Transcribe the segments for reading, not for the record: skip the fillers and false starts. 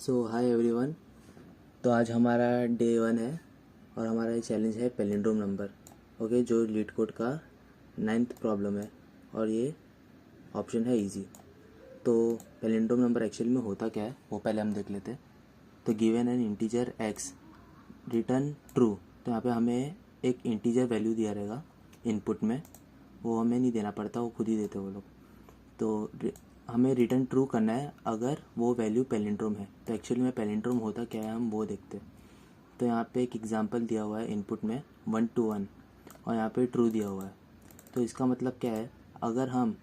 सो hi everyone. तो आज हमारा डे 1 है और हमारा ये चैलेंज है पैलिंड्रोम नंबर। ओके, जो लीड कोड का 9th प्रॉब्लम है और ये ऑप्शन है इजी। तो पैलिंड्रोम नंबर एक्चुअली में होता क्या है वो पहले हम देख लेते हैं। तो given an integer x return true. तो यहाँ पे हमें एक इंटीजर वैल्यू दिया रहेगा इनपुट में, वो हमें नहीं देना पड़ता, वो खुद ही देते वो लोग। तो हमें रिटर्न ट्रू करना है अगर वो वैल्यू पैलिंड्रोम है। तो एक्चुअली में पैलिंड्रोम होता क्या है हम वो देखते हैं। तो यहाँ पे एक एग्जांपल दिया हुआ है इनपुट में 1 to 1 और यहाँ पे ट्रू दिया हुआ है। तो इसका मतलब क्या है, अगर हम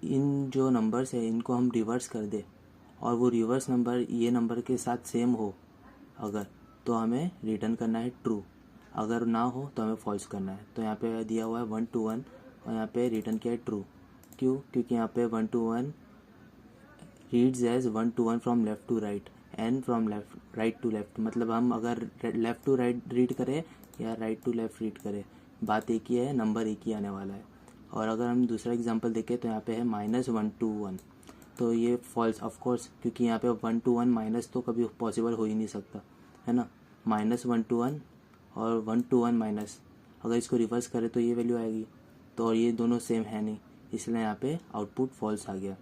इन जो नंबर्स है इनको हम रिवर्स कर दे और वो रिवर्स नंबर ये नंबर के साथ सेम हो अगर, तो हमें रिटर्न करना है ट्रू, अगर ना हो तो हमें फॉल्स करना है। तो यहाँ पे दिया हुआ है 1 to 1 और यहाँ पे रिटर्न किया है ट्रू। क्यों? क्योंकि यहाँ पे 1 to 1 reads as 1 to 1 from left to right and from right to left. मतलब हम अगर लेफ़्ट टू राइट रीड करें या राइट टू लेफ़्ट रीड करें, बात एक ही है, नंबर एक ही आने वाला है। और अगर हम दूसरा एग्जांपल देखें तो यहाँ पे है -1 to 1, तो ये फॉल्स ऑफकोर्स, क्योंकि यहाँ पे 1 to 1 माइनस तो कभी पॉसिबल हो ही नहीं सकता है ना। -1 to 1 और 1 to 1 माइनस, अगर इसको रिवर्स करें तो ये वैल्यू आएगी। तो और ये दोनों सेम है नहीं, इसलिए यहाँ पे आउटपुट फॉल्स आ गया।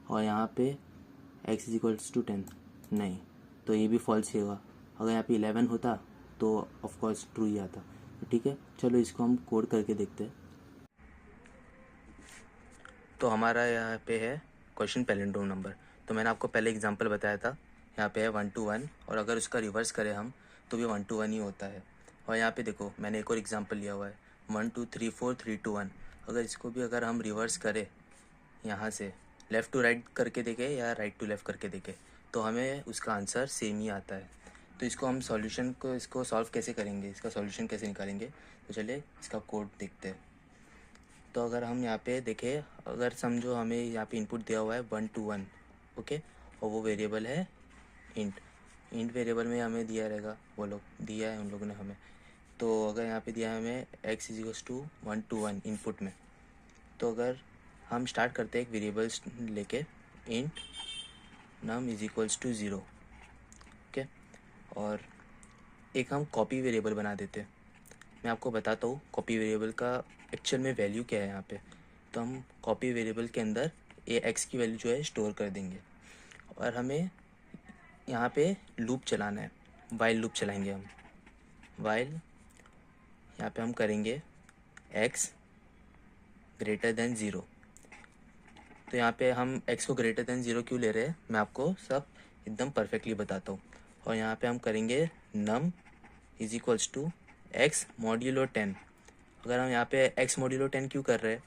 और यहाँ पे x इक्वल्स टू 10 नहीं, तो ये भी फॉल्स ही होगा। अगर यहाँ पे 11 होता तो ऑफकोर्स ट्रू ही आता। ठीक है, चलो इसको हम कोड करके देखते हैं। तो हमारा यहाँ पे है क्वेश्चन पैलिंड्रोम नंबर। तो मैंने आपको पहले एग्जांपल बताया था, यहाँ पे है 1 to 1 और अगर उसका रिवर्स करें हम तो भी 1 to 1 ही होता है। और यहाँ पे देखो मैंने एक और एग्जांपल लिया हुआ है 1 2 3 4 3 to 1। अगर इसको भी अगर हम रिवर्स करें यहाँ से लेफ़्ट टू राइट करके देखें या राइट टू लेफ़्ट करके देखें तो हमें उसका आंसर सेम ही आता है। तो इसको हम सॉल्यूशन को इसको सॉल्व कैसे करेंगे, इसका सॉल्यूशन कैसे निकालेंगे, तो चलिए इसका कोड देखते हैं। तो अगर हम यहाँ पे देखें, अगर समझो हमें यहाँ पे इनपुट दिया हुआ है 1 to 1, ओके, और वो वेरिएबल है इंट वेरिएबल में हमें दिया रहेगा, वो लोग दिया है उन लोगों ने हमें। तो अगर यहाँ पे दिया है हमें x equals to 1 to 1 input में, तो अगर हम स्टार्ट करते हैं एक वेरिएबल्स लेके int num is equals to 0, okay, और एक हम कॉपी वेरिएबल बना देते हैं। मैं आपको बताता हूँ कॉपी वेरिएबल का एक्चुअल में वैल्यू क्या है यहाँ पे। तो हम कॉपी वेरिएबल के अंदर ये x की वैल्यू जो है स्टोर कर देंगे और हमें यहाँ पे लूप चलाना है, वाइल लूप चलाएंगे हम। वाइल यहाँ पे हम करेंगे x ग्रेटर देन 0। तो यहाँ पे हम x को ग्रेटर देन 0 क्यों ले रहे हैं मैं आपको सब एकदम परफेक्टली बताता हूँ। और यहाँ पे हम करेंगे num is equals to x modulo 10। अगर हम यहाँ पे x मॉड्यूलो 10 क्यों कर रहे हैं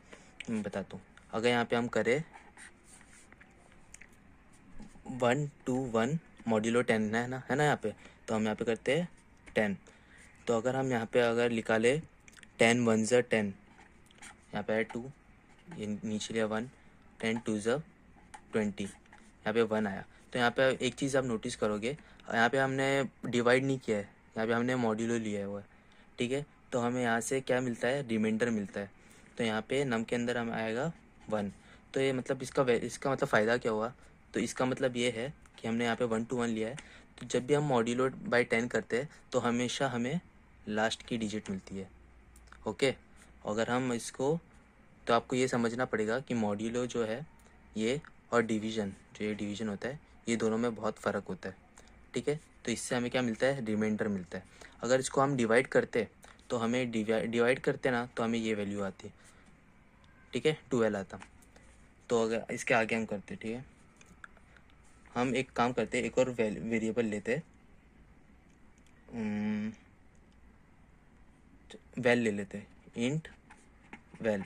मैं बताता हूँ। अगर यहाँ पे हम करें 1 to 1 मॉड्यूलो 10 है ना यहाँ पे, तो हम यहाँ पे करते हैं 10। तो अगर हम यहाँ पे अगर निकाले 10 1 ज़ा 10, यहाँ पे है 2, ये नीचे लिया 1, 10 2 ज़ा 20, यहाँ पे 1 आया। तो यहाँ पे एक चीज़ आप नोटिस करोगे, यहाँ पे हमने डिवाइड नहीं किया है, यहाँ पे हमने मॉड्यूलो लिया हुआ है। ठीक है, तो हमें यहाँ से क्या मिलता है, रिमाइंडर मिलता है। तो यहाँ पे नम के अंदर हमें आएगा 1। तो ये मतलब इसका मतलब फ़ायदा क्या हुआ, तो इसका मतलब ये है कि हमने यहाँ पे 1 to 1 लिया है। तो जब भी हम मॉड्यूलो बाई 10 करते हैं तो हमेशा हमें लास्ट की डिजिट मिलती है। ओके, अगर हम इसको, तो आपको ये समझना पड़ेगा कि मॉड्यूलो जो है ये और डिवीज़न, जो ये डिवीज़न होता है, ये दोनों में बहुत फ़र्क होता है। ठीक है, तो इससे हमें क्या मिलता है, रिमाइंडर मिलता है। अगर इसको हम डिवाइड करते तो हमें डिवाइड करते ना तो हमें ये वैल्यू आती, ठीक है, 12 आता। तो अगर इसके आगे हम करते, ठीक है, हम एक काम करते, एक और वेरिएबल लेते, वैल ले लेते, इंट वैल,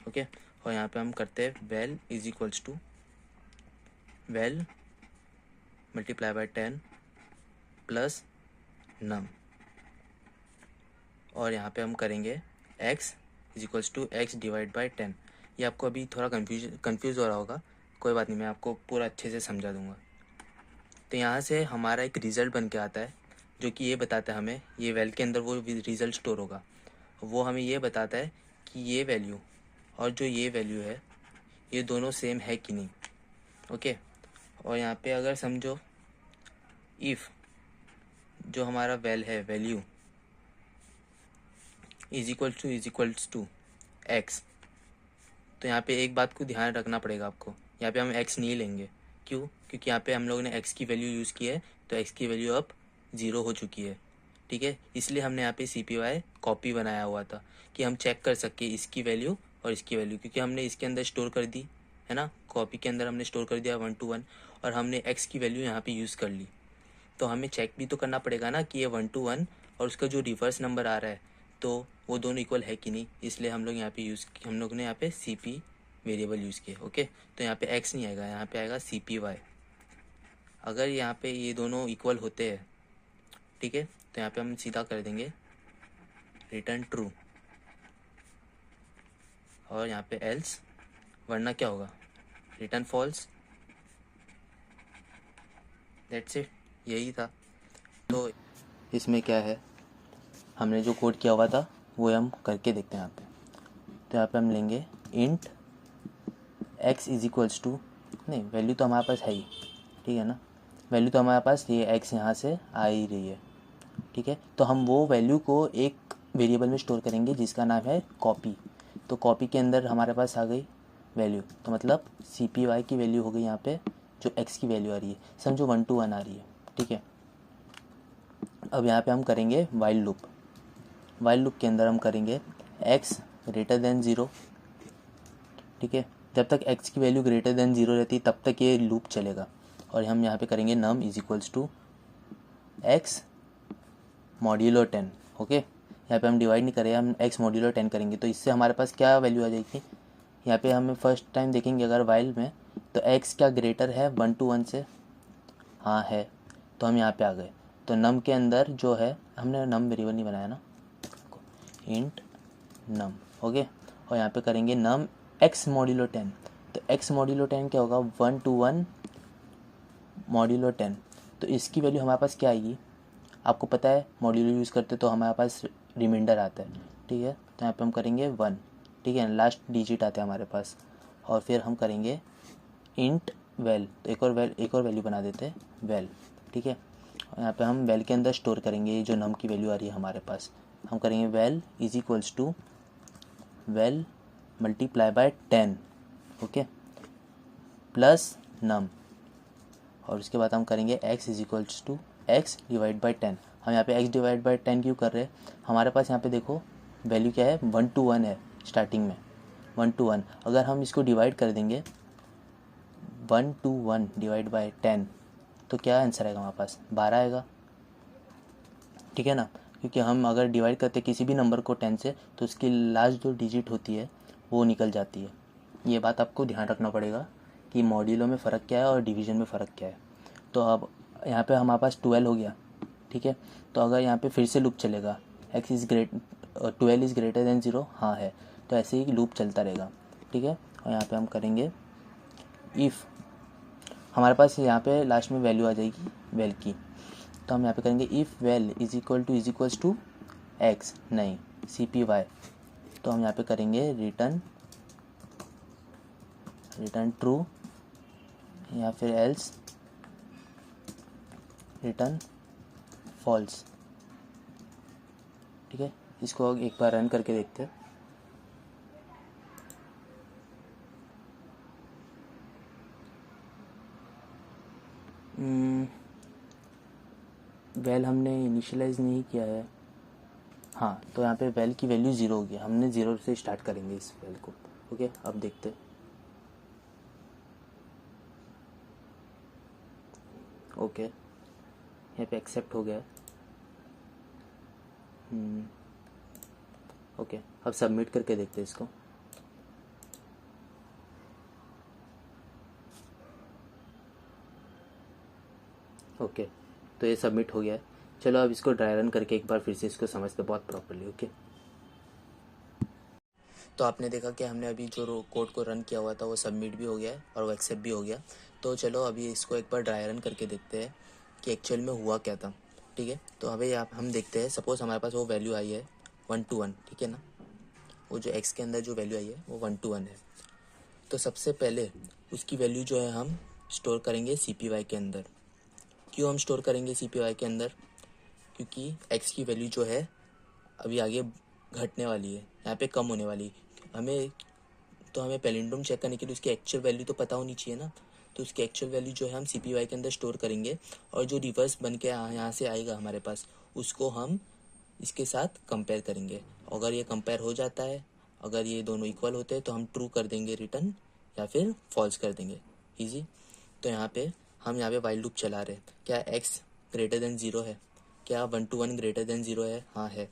ओके। और यहाँ पे हम करते हैं val is equals to val multiply by 10 plus num. और यहाँ पे हम करेंगे x is equals to x divide by 10। ये आपको अभी थोड़ा कंफ्यूज हो रहा होगा, कोई बात नहीं, मैं आपको पूरा अच्छे से समझा दूंगा। तो यहाँ से हमारा एक रिज़ल्ट बन के आता है जो कि ये बताता है हमें, ये वैल के अंदर वो रिज़ल्ट स्टोर होगा, वो हमें ये बताता है कि ये वैल्यू और जो ये वैल्यू है ये दोनों सेम है कि नहीं। ओके, और यहाँ पे अगर समझो इफ़ जो हमारा वेल है value is equals to x, तो यहाँ पे एक बात को ध्यान रखना पड़ेगा आपको, यहाँ पे हम x नहीं लेंगे। क्यों? क्योंकि यहाँ पे हम लोगों ने x की वैल्यू यूज़ की है, तो x की वैल्यू अब 0 हो चुकी है। ठीक है, इसलिए हमने यहाँ पे CPY कॉपी बनाया हुआ था कि हम चेक कर सके इसकी वैल्यू और इसकी वैल्यू, क्योंकि हमने इसके अंदर स्टोर कर दी है ना, कॉपी के अंदर हमने स्टोर कर दिया 1 to 1, और हमने x की वैल्यू यहाँ पर यूज़ कर ली। तो हमें चेक भी तो करना पड़ेगा ना कि ये 1 to 1 और उसका जो रिवर्स नंबर आ रहा है तो वो दोनों इक्वल है कि नहीं, इसलिए हम लोग ने यहाँ पे CP वेरिएबल यूज़ किए। ओके, तो यहाँ पे x नहीं आएगा, यहाँ पे आएगा CPY। अगर यहाँ पे ये दोनों इक्वल होते हैं, ठीक है, तो यहाँ पे हम सीधा कर देंगे रिटर्न ट्रू, और यहाँ पे एल्स, वरना क्या होगा, रिटर्न फॉल्स। दैट्स इट, यही था। तो इसमें क्या है, हमने जो कोड किया हुआ था वो हम करके देखते हैं यहाँ पे। तो यहाँ पे हम लेंगे int x is equals to, नहीं वैल्यू तो हमारे पास है ही, ठीक है ना, वैल्यू तो हमारे पास ये x यहाँ से आ ही रही है। ठीक है, तो हम वो वैल्यू को एक वेरिएबल में स्टोर करेंगे जिसका नाम है कॉपी। तो कॉपी के अंदर हमारे पास आ गई वैल्यू, तो मतलब CPY की वैल्यू हो गई यहाँ पे जो x की वैल्यू आ रही है, समझो 1 to 1 आ रही है। ठीक है, अब यहाँ पे हम करेंगे वाइल लूप। वाइल लूप के अंदर हम करेंगे x ग्रेटर देन 0। ठीक है, जब तक x की वैल्यू ग्रेटर देन 0 रहती तब तक ये लूप चलेगा। और हम यहाँ पे करेंगे num is equals to x modulo 10। Okay, यहाँ पे हम डिवाइड नहीं करें, हम x मॉड्यूलो 10 करेंगे, तो इससे हमारे पास क्या वैल्यू आ जाएगी, यहाँ पे हमें फर्स्ट टाइम देखेंगे अगर वाइल में, तो x क्या ग्रेटर है 1 to 1 से, हाँ है, तो हम यहाँ पे आ गए। तो num के अंदर जो है, हमने num वेरिएबल नहीं बनाया ना, इंट num। ओके, और यहाँ पे करेंगे num x मॉड्यूलो 10। तो x मॉड्यूलो 10 क्या होगा, 1 to 1 मॉड्यूलो 10। तो इसकी वैल्यू हमारे पास क्या आएगी, आपको पता है मॉड्यूलो यूज़ करते तो हमारे पास रिमाइंडर आता है। ठीक है, तो यहाँ पे हम करेंगे 1, ठीक है, लास्ट डिजिट आता है हमारे पास। और फिर हम करेंगे इंट वेल, तो एक और वैल्यू बना देते हैं वेल। ठीक है, और यहाँ पे हम वेल के अंदर स्टोर करेंगे जो नम की वैल्यू आ रही है हमारे पास, हम करेंगे val is equals to val multiply by 10, okay, plus num, और उसके बाद हम करेंगे x is equals to x divide by 10। हम यहाँ पे x डिवाइड बाई 10 क्यों कर रहे हैं, हमारे पास यहाँ पे देखो वैल्यू क्या है, 1 to 1 है स्टार्टिंग में, 1 to 1। अगर हम इसको डिवाइड कर देंगे 1 to 1 डिवाइड बाई 10, तो क्या आंसर आएगा हमारे पास, 12 आएगा। ठीक है ना, क्योंकि हम अगर डिवाइड करते किसी भी नंबर को 10 से, तो उसकी लास्ट जो डिजिट होती है वो निकल जाती है। ये बात आपको ध्यान रखना पड़ेगा कि मॉड्यूलो में फ़र्क क्या है और डिवीज़न में फ़र्क क्या है। तो अब यहाँ पे हमारे पास 12 हो गया। ठीक है, तो अगर यहाँ पे फिर से लूप चलेगा, x is 12 is greater than 0, हाँ है, तो ऐसे ही लूप चलता रहेगा। ठीक है, और यहाँ पे हम करेंगे इफ़, हमारे पास यहाँ पे लास्ट में वैल्यू आ जाएगी वेल की, तो हम यहाँ पे करेंगे if val is equals to x, नहीं CPY। तो हम यहाँ पे करेंगे रिटर्न ट्रू या फिर एल्स रिटर्न फॉल्स। ठीक है, इसको एक बार रन करके देखते हैं। वेल हमने इनिशियलाइज नहीं किया है, हाँ, तो यहाँ पे वेल की वैल्यू 0 हो गया, हमने 0 से स्टार्ट करेंगे इस वेल को। ओके, अब देखते हैं। ओके, यहाँ पे एक्सेप्ट हो गया। ओके, अब सबमिट करके देखते हैं इसको। ओके, तो ये सबमिट हो गया है। चलो अब इसको ड्राई रन करके एक बार फिर से इसको समझते बहुत प्रॉपर्ली। ओके, तो आपने देखा कि हमने अभी जो कोड को रन किया हुआ था वो सबमिट भी हो गया है और वो एक्सेप्ट भी हो गया। तो चलो अभी इसको एक बार ड्राई रन करके देखते हैं कि एक्चुअल में हुआ क्या था। ठीक है, तो अभी हम देखते हैं, सपोज़ हमारे पास वो वैल्यू आई है 1 to 1, ठीक है ना, वो जो x के अंदर जो वैल्यू आई है वो 1 to 1 है। तो सबसे पहले उसकी वैल्यू जो है हम स्टोर करेंगे CPY के अंदर। क्यों हम स्टोर करेंगे CPY के अंदर? क्योंकि x की वैल्यू जो है अभी आगे घटने वाली है, यहाँ पे कम होने वाली है। हमें पैलिंड्रोम चेक करने के लिए उसकी एक्चुअल वैल्यू तो पता होनी चाहिए ना। तो उसकी एक्चुअल वैल्यू जो है हम CPY के अंदर स्टोर करेंगे, और जो रिवर्स बन के यहाँ से आएगा हमारे पास, उसको हम इसके साथ कंपेयर करेंगे। अगर ये कंपेयर हो जाता है, अगर ये दोनों इक्वल होते हैं, तो हम ट्रू कर देंगे रिटर्न, या फिर फॉल्स कर देंगे। इजी। तो यहाँ पे हम यहाँ पे वाइल लूप चला रहे हैं। क्या x ग्रेटर देन 0 है? क्या 1 to 1 ग्रेटर देन 0 है? हाँ है।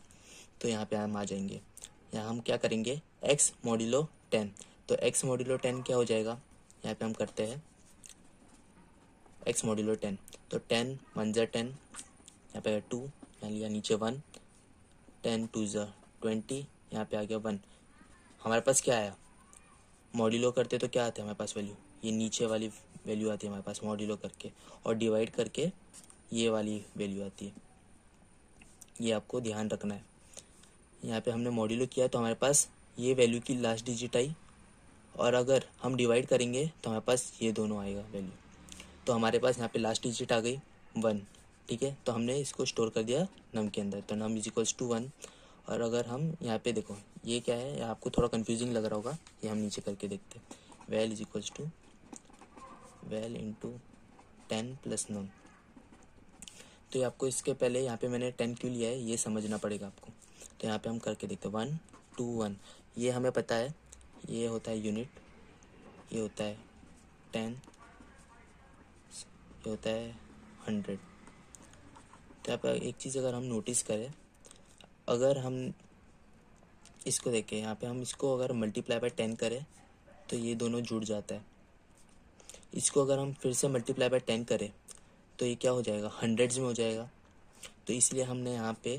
तो यहाँ पे हम आ जाएंगे, यहाँ हम क्या करेंगे, x मॉड्यूलो 10। तो x मॉड्यूलो 10 क्या हो जाएगा, यहाँ पे हम करते हैं x मॉड्यूलो 10। तो 10 1 ज़ा 10, यहाँ पे 2, यहाँ लिया नीचे 1, 10 2 ज़ा 20, यहाँ पे आ गया 1। हमारे पास क्या आया, मॉड्यूलो करते तो क्या आता है हमारे पास वैल्यू, ये नीचे वाली वैल्यू आती है हमारे पास मॉड्यूलो करके, और डिवाइड करके ये वाली वैल्यू आती है। ये आपको ध्यान रखना है। यहाँ पे हमने मॉड्यूलो किया तो हमारे पास ये वैल्यू की लास्ट डिजिट आई, और अगर हम डिवाइड करेंगे तो हमारे पास ये दोनों आएगा वैल्यू। तो हमारे पास यहाँ पे लास्ट डिजिट आ गई 1, ठीक है। तो हमने इसको स्टोर कर दिया नम के अंदर, तो नम इज इक्वल्स टू 1। और अगर हम यहाँ पे देखो ये क्या है, आपको थोड़ा कंफ्यूजिंग लग रहा होगा, ये हम नीचे करके देखते हैं। Val is equals to val into 10 plus num. तो ये आपको इसके पहले यहाँ पे मैंने 10 क्यों लिया है ये समझना पड़ेगा आपको। तो यहाँ पे हम करके देखते हैं 1 2 1। ये हमें पता है, ये होता है यूनिट, ये होता है 10, ये होता है 100। तो यहाँ पर एक चीज़ अगर हम नोटिस करें, अगर हम इसको देखें, यहाँ पे हम इसको अगर मल्टीप्लाई बाय 10 करें तो ये दोनों जुड़ जाता है। इसको अगर हम फिर से मल्टीप्लाई बाय 10 करें तो ये क्या हो जाएगा, हंड्रेड्स में हो जाएगा। तो इसलिए हमने यहाँ पे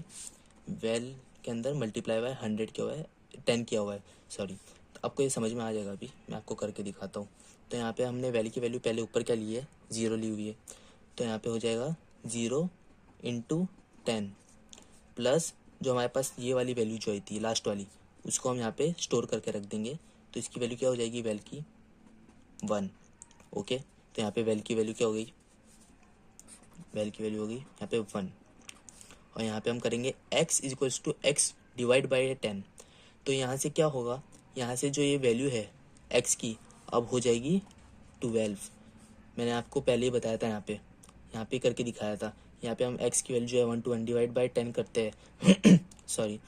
वेल के अंदर मल्टीप्लाई बाय 100 किया हुआ है, 10 किया हुआ है, सॉरी। तो आपको ये समझ में आ जाएगा, अभी मैं आपको करके दिखाता हूँ। तो यहाँ पे हमने वैल्यू की वैल्यू पहले ऊपर क्या ली है, 0 ली हुई है। तो यहाँ पे हो जाएगा 0 इंटू 10 प्लस जो हमारे पास ये वाली वैल्यू जो आई थी लास्ट वाली, उसको हम यहाँ पे स्टोर करके रख देंगे। तो इसकी वैल्यू क्या हो जाएगी, वेल की 1। ओके। तो यहाँ पे वेल की वैल्यू क्या हो गई, वेल की वैल्यू हो गई यहाँ पे 1। और यहाँ पे हम करेंगे x is equals to x divide by 10। तो यहाँ से क्या होगा, यहाँ से जो ये वैल्यू है x की अब हो जाएगी 12। मैंने आपको पहले ही बताया था, यहाँ पे करके दिखाया था। यहाँ पे हम x की वैल्यू जो है 1 to 1 डिवाइड बाई 10 करते हैं सॉरी।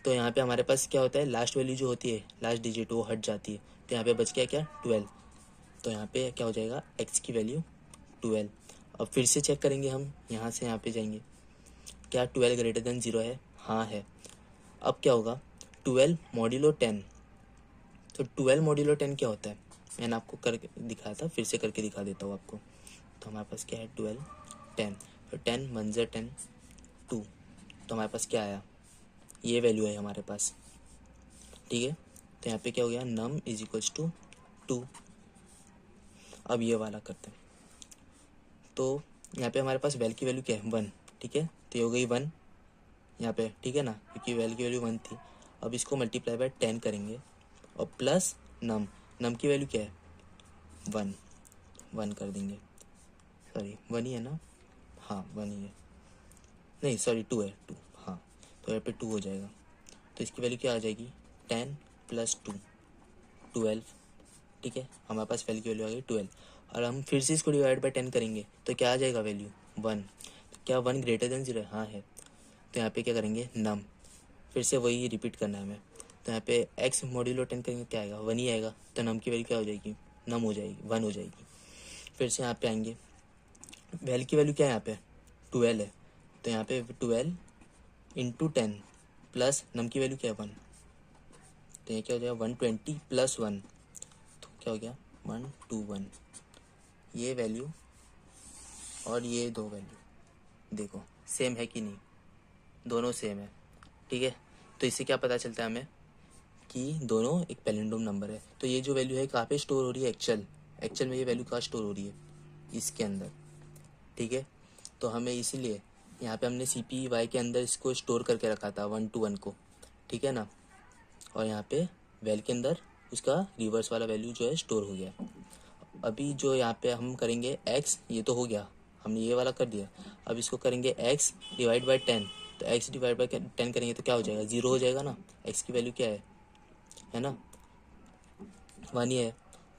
तो यहाँ पे हमारे पास क्या होता है, लास्ट वैल्यू जो होती है, लास्ट डिजिट, वो हट जाती है। तो यहाँ पे बच गया क्या, 12। तो यहाँ पे क्या हो जाएगा, x की वैल्यू 12। अब फिर से चेक करेंगे हम, यहाँ से यहाँ पे जाएंगे, क्या 12 ग्रेटर देन 0 है? हाँ है। अब क्या होगा, 12 मॉड्यूलो 10। तो 12 मॉड्यूलो 10 क्या होता है, मैंने आपको करके दिखाया था, फिर से करके दिखा देता हूँ आपको। तो हमारे पास क्या है, 12 10। तो 10 1 ज़ा 10 2। तो हमारे पास क्या आया, ये वैल्यू है हमारे पास, ठीक है। तो यहाँ पे क्या हो गया, नम इज इक्वल्स टू 2। अब ये वाला करते हैं। तो यहाँ पे हमारे पास वैल की वैल्यू क्या है, 1, ठीक है। तो ये हो गई 1 यहाँ पे, ठीक है ना, क्योंकि वैल की वैल्यू 1 थी। अब इसको मल्टीप्लाई बाय 10 करेंगे, और प्लस नम की वैल्यू क्या है, 1 कर देंगे, सॉरी 1 ही है ना, हाँ 1 ही है, नहीं सॉरी 2 है, 2, हाँ। तो यहाँ पे 2 हो जाएगा। तो इसकी वैल्यू क्या आ जाएगी, 10 प्लस 2 12, ठीक है। हमारे पास वैल्यू की वैल्यू आ गई 12। और हम फिर से इसको डिवाइड बाय 10 करेंगे तो क्या आ जाएगा वैल्यू, 1। तो क्या 1 ग्रेटर देन 0 है? हाँ है। तो यहाँ पे क्या करेंगे, नम, फिर से वही रिपीट करना है हमें। तो यहाँ पे x मॉड्यूलो 10 करेंगे, क्या आएगा, 1 ही आएगा। तो नम की वैल्यू क्या हो जाएगी, नम हो जाएगी, 1 हो जाएगी। फिर से यहाँ पे आएंगे, वैल की वैल्यू क्या है यहाँ पे, 12 है। तो यहाँ पे 12 इंटू 10 प्लस नम की वैल्यू क्या है, 1। तो ये क्या हो जाएगा, 120 प्लस 1। तो क्या हो गया, 1 2 1। ये वैल्यू और ये दो वैल्यू देखो सेम है कि नहीं, दोनों सेम है, ठीक है। तो इससे क्या पता चलता है हमें कि दोनों एक पैलिंड्रोम नंबर है। तो ये जो वैल्यू है कहाँ पे स्टोर हो रही है, एक्चुअल में ये वैल्यू कहाँ स्टोर हो रही है, इसके अंदर, ठीक है। तो हमें इसीलिए यहाँ पे हमने CPY के अंदर इसको स्टोर करके रखा था 1 to 1 को, ठीक है ना। और यहाँ पे वैल के अंदर उसका रिवर्स वाला वैल्यू जो है स्टोर हो गया। अभी जो यहाँ पे हम करेंगे x, ये तो हो गया, हमने ये वाला कर दिया। अब इसको करेंगे x डिवाइड बाई 10, तो x डिवाइड बाई 10 करेंगे तो क्या हो जाएगा, 0 हो जाएगा ना। x की वैल्यू क्या है ना 1 ही है।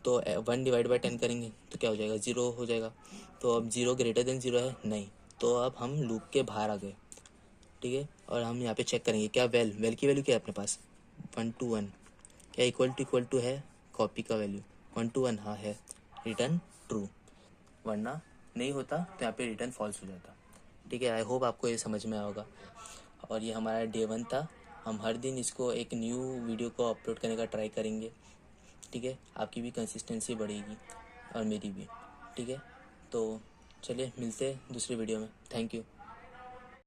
तो 1 डिवाइड बाई 10 करेंगे तो क्या हो जाएगा, 0 हो जाएगा। तो अब 0 ग्रेटर देन 0 है नहीं, तो अब हम लूप के बाहर आ गए, ठीक है। और हम यहाँ पे चेक करेंगे क्या वेल की वैल्यू क्या है अपने पास, 1 to 1, क्या इक्वल टू है कॉपी का वैल्यू 1 to 1, हाँ है, रिटर्न ट्रू, वरना नहीं होता तो यहाँ पे रिटर्न फॉल्स हो जाता, ठीक है। आई होप आपको ये समझ में आया होगा। और ये हमारा डे 1 था। हम हर दिन इसको एक न्यू वीडियो को अपलोड करने का ट्राई करेंगे, ठीक है। आपकी भी कंसिस्टेंसी बढ़ेगी और मेरी भी, ठीक है। तो चलिए मिलते हैं दूसरी वीडियो में। Thank you.